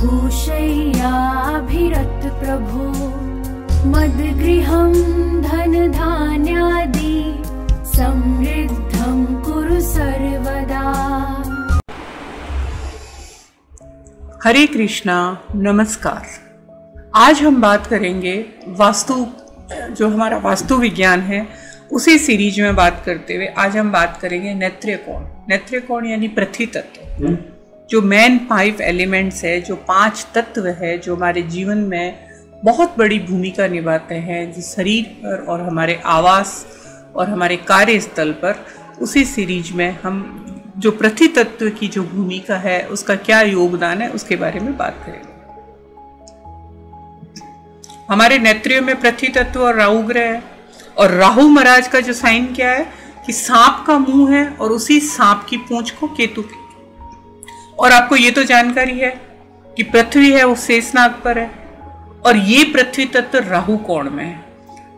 भूशय्याभिरत प्रभो मद्गृहं धनधान्यादि समृद्धं कुरु सर्वदा। हरे कृष्णा, नमस्कार। आज हम बात करेंगे वास्तु, जो हमारा वास्तु विज्ञान है उसी सीरीज में बात करते हुए आज हम बात करेंगे नेत्र्य कोण। नेत्र्य कोण यानी पृथ्वी तत्व, जो मेन 5 एलिमेंट्स है, जो 5 तत्व है, जो हमारे जीवन में बहुत बड़ी भूमिका निभाते हैं, जो शरीर पर और हमारे आवास और हमारे कार्यस्थल पर। उसी सीरीज में हम जो पृथ्वी तत्व की जो भूमिका है, उसका क्या योगदान है, उसके बारे में बात करेंगे। हमारे नेत्रियों में पृथ्वी तत्व और राहु ग्रह है, और राहु महाराज का जो साइन क्या है कि सांप का मुंह है और उसी सांप की पूंछ को केतु के। और आपको ये तो जानकारी है कि पृथ्वी है वो शेषनाग पर है, और ये पृथ्वी तत्व राहु कोण में है।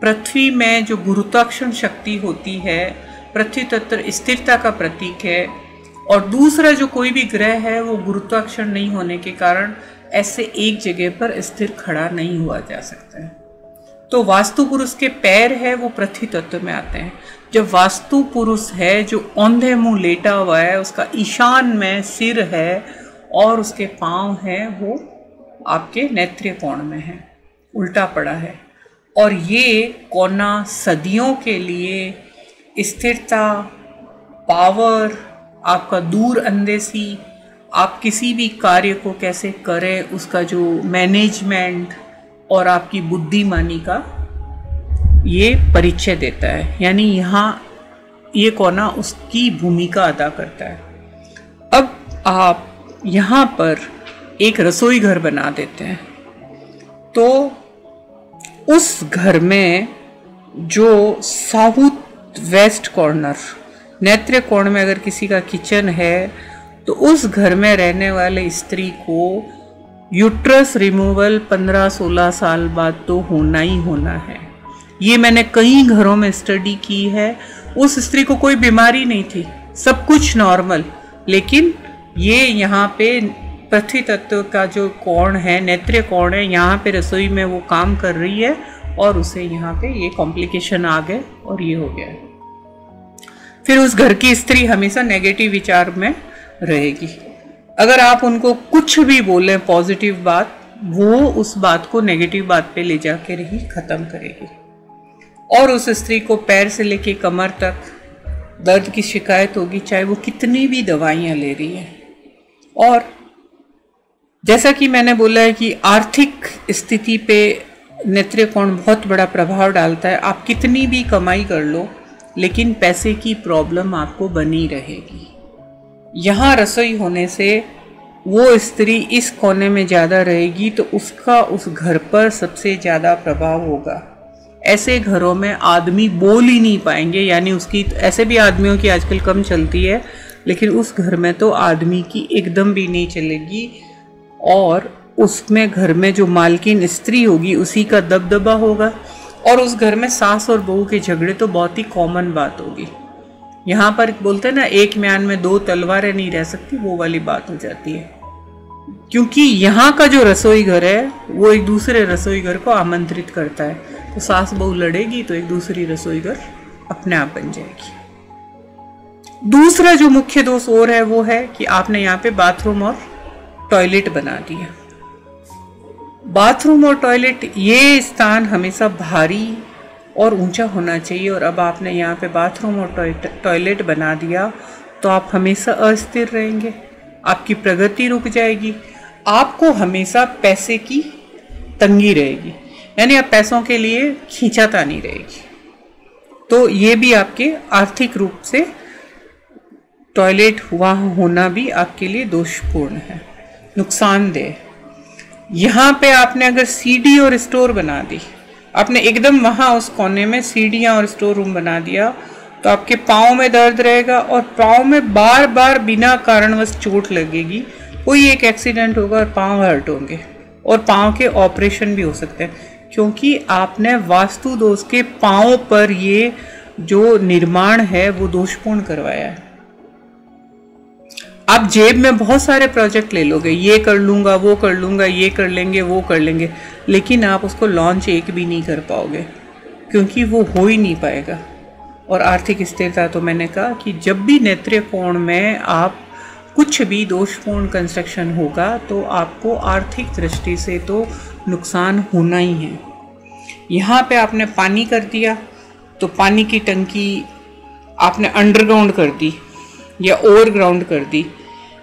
पृथ्वी में जो गुरुत्वाकर्षण शक्ति होती है, पृथ्वी तत्व स्थिरता का प्रतीक है, और दूसरा जो कोई भी ग्रह है वो गुरुत्वाकर्षण नहीं होने के कारण ऐसे एक जगह पर स्थिर खड़ा नहीं हुआ जा सकता है। तो वास्तु पुरुष के पैर है वो पृथ्वी तत्व में आते हैं। जब वास्तु पुरुष है जो औंधे मुंह लेटा हुआ है, उसका ईशान में सिर है और उसके पांव हैं वो आपके नेत्र्य कोण में है, उल्टा पड़ा है। और ये कोना सदियों के लिए स्थिरता, पावर, आपका दूर अंदेशी, आप किसी भी कार्य को कैसे करें उसका जो मैनेजमेंट और आपकी बुद्धिमानी का ये परिचय देता है। यानी यहाँ ये कोना उसकी भूमिका अदा करता है। अब आप यहाँ पर एक रसोई घर बना देते हैं, तो उस घर में जो साउथ वेस्ट कॉर्नर नेत्र्य कोण में अगर किसी का किचन है, तो उस घर में रहने वाले स्त्री को यूट्रस रिमूवल 15-16 साल बाद तो होना ही होना है। ये मैंने कई घरों में स्टडी की है। उस स्त्री को कोई बीमारी नहीं थी, सब कुछ नॉर्मल, लेकिन ये यहाँ पे पृथ्वी तत्व का जो कोण है, नेत्र्य कोण है, यहाँ पे रसोई में वो काम कर रही है और उसे यहाँ पे ये कॉम्प्लिकेशन आ गए और ये हो गया। फिर उस घर की स्त्री हमेशा नेगेटिव विचार में रहेगी। अगर आप उनको कुछ भी बोलें पॉजिटिव बात, वो उस बात को नेगेटिव बात पे ले जाकर ही खत्म करेगी। और उस स्त्री को पैर से लेके कमर तक दर्द की शिकायत होगी, चाहे वो कितनी भी दवाइयाँ ले रही है। और जैसा कि मैंने बोला है कि आर्थिक स्थिति पे नेत्र्य कोण बहुत बड़ा प्रभाव डालता है। आप कितनी भी कमाई कर लो, लेकिन पैसे की प्रॉब्लम आपको बनी रहेगी। यहाँ रसोई होने से वो स्त्री इस कोने में ज़्यादा रहेगी, तो उसका उस घर पर सबसे ज़्यादा प्रभाव होगा। ऐसे घरों में आदमी बोल ही नहीं पाएंगे, यानी उसकी ऐसे भी आदमियों की आजकल कम चलती है, लेकिन उस घर में तो आदमी की एकदम भी नहीं चलेगी। और उसमें घर में जो मालकिन स्त्री होगी उसी का दबदबा होगा, और उस घर में सास और बहू के झगड़े तो बहुत ही कॉमन बात होगी। यहाँ पर बोलते हैं ना, एक म्यान में 2 तलवारें नहीं रह सकती, वो वाली बात हो जाती है। क्योंकि यहाँ का जो रसोई घर है वो एक दूसरे रसोई घर को आमंत्रित करता है, तो सास बहू लड़ेगी तो एक दूसरी रसोई घर अपने आप बन जाएगी। दूसरा जो मुख्य दोष और है वो है कि आपने यहाँ पे बाथरूम और टॉयलेट बना दिया। बाथरूम और टॉयलेट, ये स्थान हमेशा भारी और ऊंचा होना चाहिए, और अब आपने यहाँ पे बाथरूम और टॉयलेट बना दिया तो आप हमेशा अस्थिर रहेंगे, आपकी प्रगति रुक जाएगी, आपको हमेशा पैसे की तंगी रहेगी, यानी आप पैसों के लिए खींचातानी रहेगी। तो ये भी आपके आर्थिक रूप से टॉयलेट होना भी आपके लिए दोषपूर्ण है, नुकसानदेह। यहाँ पे आपने अगर सीढ़ी और स्टोर बना दी, आपने एकदम वहाँ उस कोने में सीढ़ियाँ और स्टोर रूम बना दिया, तो आपके पाँव में दर्द रहेगा और पाँव में बार बार बिना कारणवश चोट लगेगी। कोई एक एक्सीडेंट होगा और पाँव हर्ट होंगे, और पाँव के ऑपरेशन भी हो सकते हैं, क्योंकि आपने वास्तु दोष के पाँव पर ये जो निर्माण है वो दोषपूर्ण करवाया है। आप जेब में बहुत सारे प्रोजेक्ट ले लोगे, ये कर लूँगा, वो कर लूँगा, ये कर लेंगे, वो कर लेंगे, लेकिन आप उसको लॉन्च एक भी नहीं कर पाओगे, क्योंकि वो हो ही नहीं पाएगा। और आर्थिक स्थिरता तो मैंने कहा कि जब भी नेत्रीय कोण में आप कुछ भी दोषपूर्ण कंस्ट्रक्शन होगा तो आपको आर्थिक दृष्टि से तो नुकसान होना ही है। यहाँ पे आपने पानी कर दिया तो पानी की टंकी आपने अंडरग्राउंड कर दी या ओवरग्राउंड कर दी,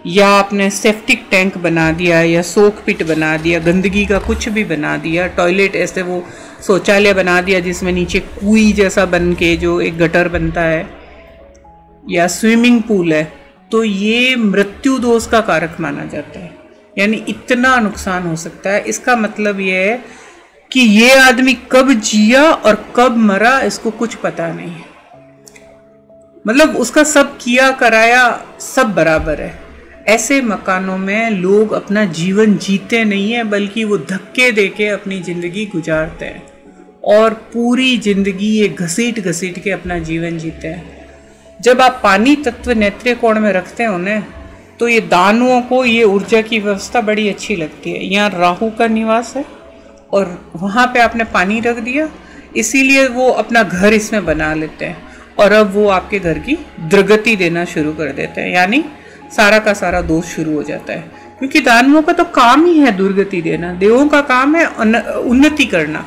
या आपने सेप्टिक टैंक बना दिया या सोक पिट बना दिया, गंदगी का कुछ भी बना दिया, टॉयलेट ऐसे वो शौचालय बना दिया जिसमें नीचे कुई जैसा बन के जो एक गटर बनता है, या स्विमिंग पूल है, तो ये मृत्यु दोष का कारक माना जाता है। यानी इतना नुकसान हो सकता है। इसका मतलब ये है कि ये आदमी कब जिया और कब मरा इसको कुछ पता नहीं है। मतलब उसका सब किया कराया सब बराबर है। ऐसे मकानों में लोग अपना जीवन जीते नहीं है, बल्कि वो धक्के देके अपनी ज़िंदगी गुजारते हैं और पूरी ज़िंदगी ये घसीट घसीट के अपना जीवन जीते हैं। जब आप पानी तत्व नेत्रीय कोण में रखते हो ना, तो ये दानुओं को ये ऊर्जा की व्यवस्था बड़ी अच्छी लगती है। यहाँ राहु का निवास है और वहाँ पे आपने पानी रख दिया, इसीलिए वो अपना घर इसमें बना लेते हैं और अब वो आपके घर की दुर्गति देना शुरू कर देते हैं। यानी सारा का सारा दोष शुरू हो जाता है, क्योंकि दानवों का तो काम ही है दुर्गति देना। देवों का काम है उन्नति करना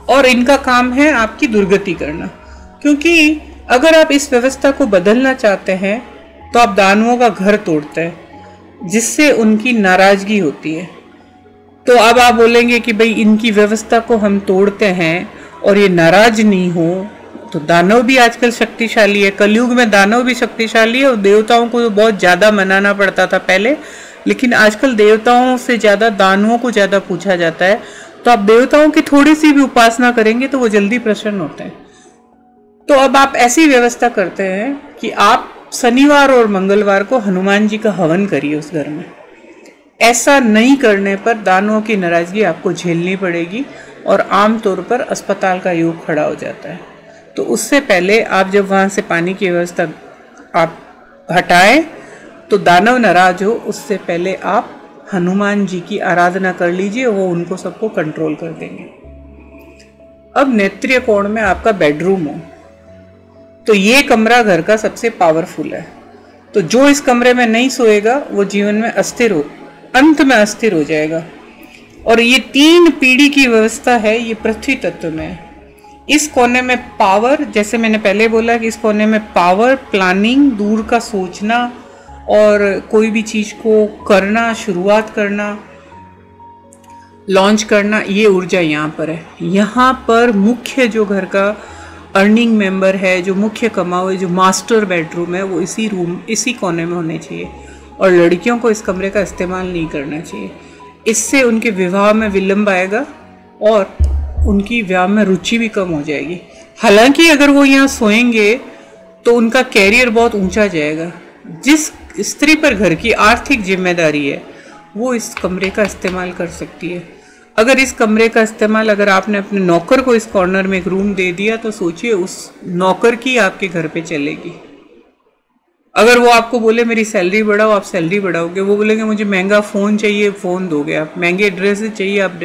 और इनका काम है आपकी दुर्गति करना। क्योंकि अगर आप इस व्यवस्था को बदलना चाहते हैं तो आप दानवों का घर तोड़ते हैं, जिससे उनकी नाराजगी होती है। तो अब आप बोलेंगे कि भाई इनकी व्यवस्था को हम तोड़ते हैं और ये नाराज नहीं हो, तो दानव भी आजकल शक्तिशाली है। कलयुग में दानव भी शक्तिशाली है और देवताओं को तो बहुत ज़्यादा मनाना पड़ता था पहले, लेकिन आजकल देवताओं से ज़्यादा दानवों को ज़्यादा पूछा जाता है। तो आप देवताओं की थोड़ी सी भी उपासना करेंगे तो वो जल्दी प्रसन्न होते हैं। तो अब आप ऐसी व्यवस्था करते हैं कि आप शनिवार और मंगलवार को हनुमान जी का हवन करिए उस घर में। ऐसा नहीं करने पर दानवों की नाराजगी आपको झेलनी पड़ेगी और आमतौर पर अस्पताल का योग खड़ा हो जाता है। तो उससे पहले आप जब वहाँ से पानी की व्यवस्था आप हटाएं तो दानव नाराज हो, उससे पहले आप हनुमान जी की आराधना कर लीजिए, वो उनको सबको कंट्रोल कर देंगे। अब नेत्रीय कोण में आपका बेडरूम हो तो ये कमरा घर का सबसे पावरफुल है। तो जो इस कमरे में नहीं सोएगा वो जीवन में अंत में अस्थिर हो जाएगा। और ये 3 पीढ़ी की व्यवस्था है, ये पृथ्वी तत्व में है। इस कोने में पावर, जैसे मैंने पहले बोला कि इस कोने में पावर, प्लानिंग, दूर का सोचना और कोई भी चीज को करना, शुरुआत करना, लॉन्च करना, ये ऊर्जा यहाँ पर है। यहाँ पर मुख्य जो घर का अर्निंग मेंबर है, जो मुख्य कमाओ, जो मास्टर बेडरूम है, वो इसी कोने में होने चाहिए। और लड़कियों को इस कमरे का इस्तेमाल नहीं करना चाहिए। इससे उनके विवाह में विलंब आएगा और उनकी विवाह में रुचि भी कम हो जाएगी। हालांकि अगर वो यहाँ सोएंगे तो उनका कैरियर बहुत ऊंचा जाएगा। जिस स्त्री पर घर की आर्थिक जिम्मेदारी है वो इस कमरे का इस्तेमाल कर सकती है। अगर इस कमरे का इस्तेमाल अगर आपने अपने नौकर को इस कॉर्नर में एक रूम दे दिया तो सोचिए उस नौकर की आपके घर पे चलेगी। अगर वो आपको बोले मेरी सैलरी बढ़ाओ, आप सैलरी बढ़ाओगे। वो बोलेंगे मुझे महंगा फ़ोन चाहिए, फ़ोन दोगे आप। महंगे ड्रेसेस चाहिए, आप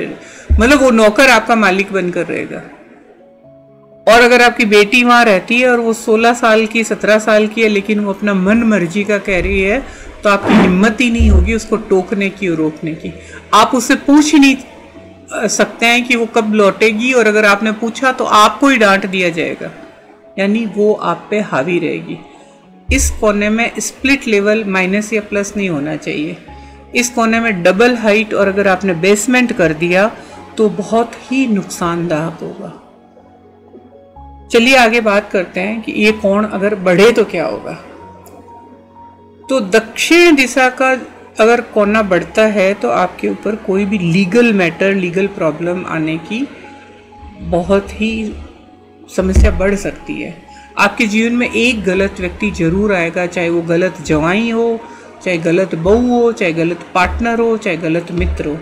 मतलब वो नौकर आपका मालिक बनकर रहेगा। और अगर आपकी बेटी वहाँ रहती है और वो 16 साल की, 17 साल की है, लेकिन वो अपना मन मर्जी का कह रही है, तो आपकी हिम्मत ही नहीं होगी उसको टोकने की और रोकने की। आप उससे पूछ ही नहीं सकते हैं कि वो कब लौटेगी, और अगर आपने पूछा तो आपको ही डांट दिया जाएगा। यानी वो आप पे हावी रहेगी। इस कोने में स्प्लिट लेवल माइनस या प्लस नहीं होना चाहिए। इस कोने में डबल हाइट और अगर आपने बेसमेंट कर दिया तो बहुत ही नुकसानदायक होगा। चलिए आगे बात करते हैं कि ये कोण अगर बढ़े तो क्या होगा। तो दक्षिण दिशा का अगर कोना बढ़ता है तो आपके ऊपर कोई भी लीगल मैटर, लीगल प्रॉब्लम आने की बहुत ही समस्या बढ़ सकती है। आपके जीवन में एक गलत व्यक्ति जरूर आएगा, चाहे वो गलत जवाई हो, चाहे गलत बहू हो, चाहे गलत पार्टनर हो, चाहे गलत मित्र हो।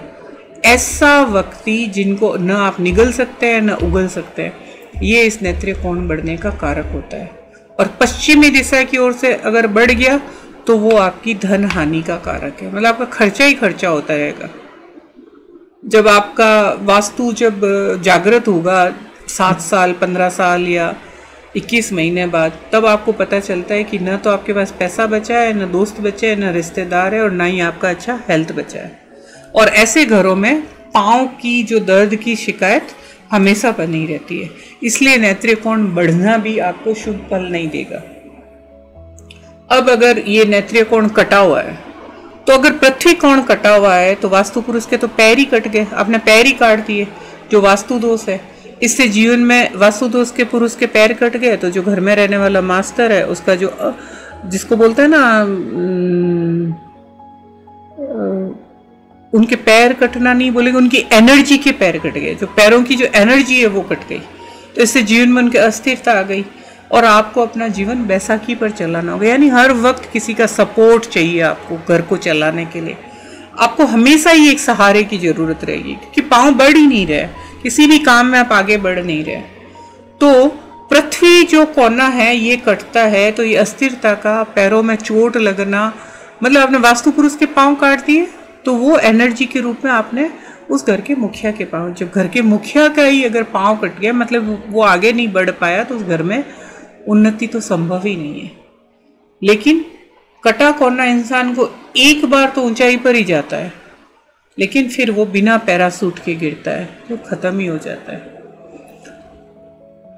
ऐसा व्यक्ति जिनको न आप निगल सकते हैं न उगल सकते हैं, ये इस नेत्रीय कोण बढ़ने का कारक होता है। और पश्चिमी दिशा की ओर से अगर बढ़ गया तो वो आपकी धन हानि का कारक है, मतलब आपका खर्चा ही खर्चा होता रहेगा। जब आपका वास्तु जब जागृत होगा 7 साल 15 साल या 21 महीने बाद, तब आपको पता चलता है कि न तो आपके पास पैसा बचा है, न दोस्त बचे हैं, न रिश्तेदार है, और ना ही आपका अच्छा हेल्थ बचा है। और ऐसे घरों में पाँव की जो दर्द की शिकायत हमेशा बनी रहती है। इसलिए नेत्रीय कोण बढ़ना भी आपको शुभ फल नहीं देगा। अब अगर ये नेत्रीय कोण कटा हुआ है, तो अगर पृथ्वी कोण कटा हुआ है तो वास्तु पुरुष के तो पैर ही कट गए, आपने पैर ही काट दिए, जो वास्तु दोष है। इससे जीवन में वास्तु दोष के पुरुष के पैर कट गए तो जो घर में रहने वाला मास्टर है उसका जो जिसको बोलते हैं ना उनके पैर कटना नहीं बोलेंगे, उनकी एनर्जी के पैर कट गए, जो पैरों की जो एनर्जी है वो कट गई। तो इससे जीवन में उनकी अस्थिरता आ गई और आपको अपना जीवन बैसाखी पर चलाना होगा। यानी हर वक्त किसी का सपोर्ट चाहिए आपको घर को चलाने के लिए। आपको हमेशा ही एक सहारे की जरूरत रहेगी, क्योंकि पाँव बढ़ ही नहीं रहे, किसी भी काम में आप आगे बढ़ नहीं रहे। तो पृथ्वी जो कोना है ये कटता है तो ये अस्थिरता का, पैरों में चोट लगना, मतलब आपने वास्तु पुरुष के पाँव काट दिए तो वो एनर्जी के रूप में आपने उस घर के मुखिया के पाँव, जब घर के मुखिया का ही अगर पाँव कट गया मतलब वो आगे नहीं बढ़ पाया तो उस घर में उन्नति तो संभव ही नहीं है। लेकिन कटा कोना इंसान को एक बार तो ऊंचाई पर ही जाता है, लेकिन फिर वो बिना पैरासूट के गिरता है तो खत्म ही हो जाता है।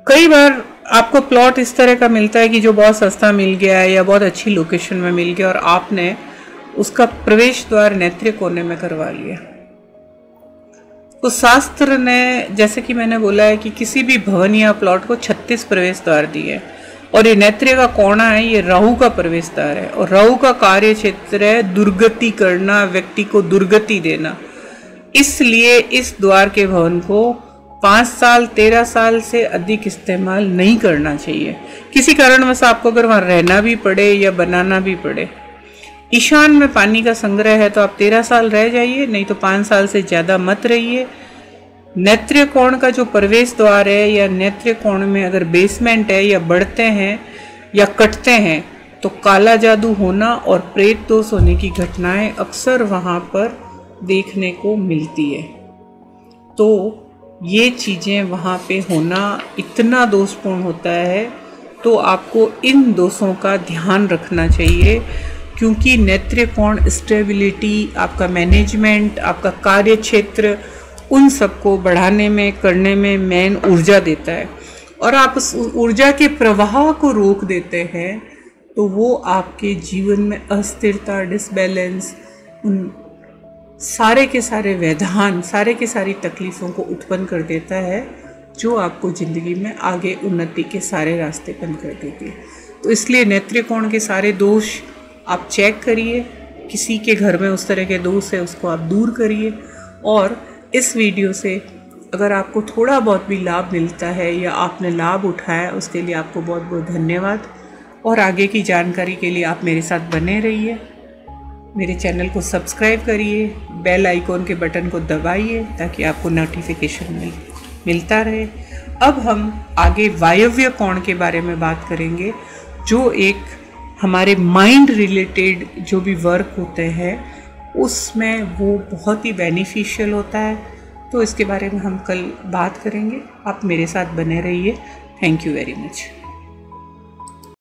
कई बार आपको प्लॉट इस तरह का मिलता है कि जो बहुत सस्ता मिल गया है या बहुत अच्छी लोकेशन में मिल गया और आपने उसका प्रवेश द्वार नेत्रीय कोने में करवा लिया। तो शास्त्र ने, जैसे कि मैंने बोला है कि किसी भी भवन या प्लॉट को 36 प्रवेश द्वार दिए, और ये नेत्रीय का कोना है, ये राहु का प्रवेश द्वार है, और राहु का कार्य क्षेत्र है दुर्गति करना, व्यक्ति को दुर्गति देना। इसलिए इस द्वार के भवन को 5 साल 13 साल से अधिक इस्तेमाल नहीं करना चाहिए। किसी कारणवश आपको अगर वहाँ रहना भी पड़े या बनाना भी पड़े, ईशान में पानी का संग्रह है तो आप 13 साल रह जाइए, नहीं तो 5 साल से ज़्यादा मत रहिए। नेत्रीय कोण का जो प्रवेश द्वार है या नेत्रीय कोण में अगर बेसमेंट है या बढ़ते हैं या कटते हैं तो काला जादू होना और प्रेत दोष होने की घटनाएं अक्सर वहाँ पर देखने को मिलती है। तो ये चीज़ें वहाँ पे होना इतना दोषपूर्ण होता है, तो आपको इन दोषों का ध्यान रखना चाहिए, क्योंकि नेत्रीय कोण स्टेबिलिटी, आपका मैनेजमेंट, आपका कार्य क्षेत्र, उन सबको बढ़ाने में करने में मेन ऊर्जा देता है। और आप उस ऊर्जा के प्रवाह को रोक देते हैं तो वो आपके जीवन में अस्थिरता, डिसबैलेंस, उन सारे के सारे व्यवधान, सारे के सारी तकलीफ़ों को उत्पन्न कर देता है, जो आपको ज़िंदगी में आगे उन्नति के सारे रास्ते बंद कर देती है। तो इसलिए नेत्रीय कोण के सारे दोष आप चेक करिए, किसी के घर में उस तरह के दोष है उसको आप दूर करिए। और इस वीडियो से अगर आपको थोड़ा बहुत भी लाभ मिलता है या आपने लाभ उठाया, उसके लिए आपको बहुत बहुत धन्यवाद। और आगे की जानकारी के लिए आप मेरे साथ बने रहिए, मेरे चैनल को सब्सक्राइब करिए, बेल आइकॉन के बटन को दबाइए ताकि आपको नोटिफिकेशन मिलता रहे। अब हम आगे वायव्य कोण के बारे में बात करेंगे, जो एक हमारे माइंड रिलेटेड जो भी वर्क होते हैं उसमें वो बहुत ही बेनिफिशियल होता है। तो इसके बारे में हम कल बात करेंगे। आप मेरे साथ बने रहिए। Thank you very much.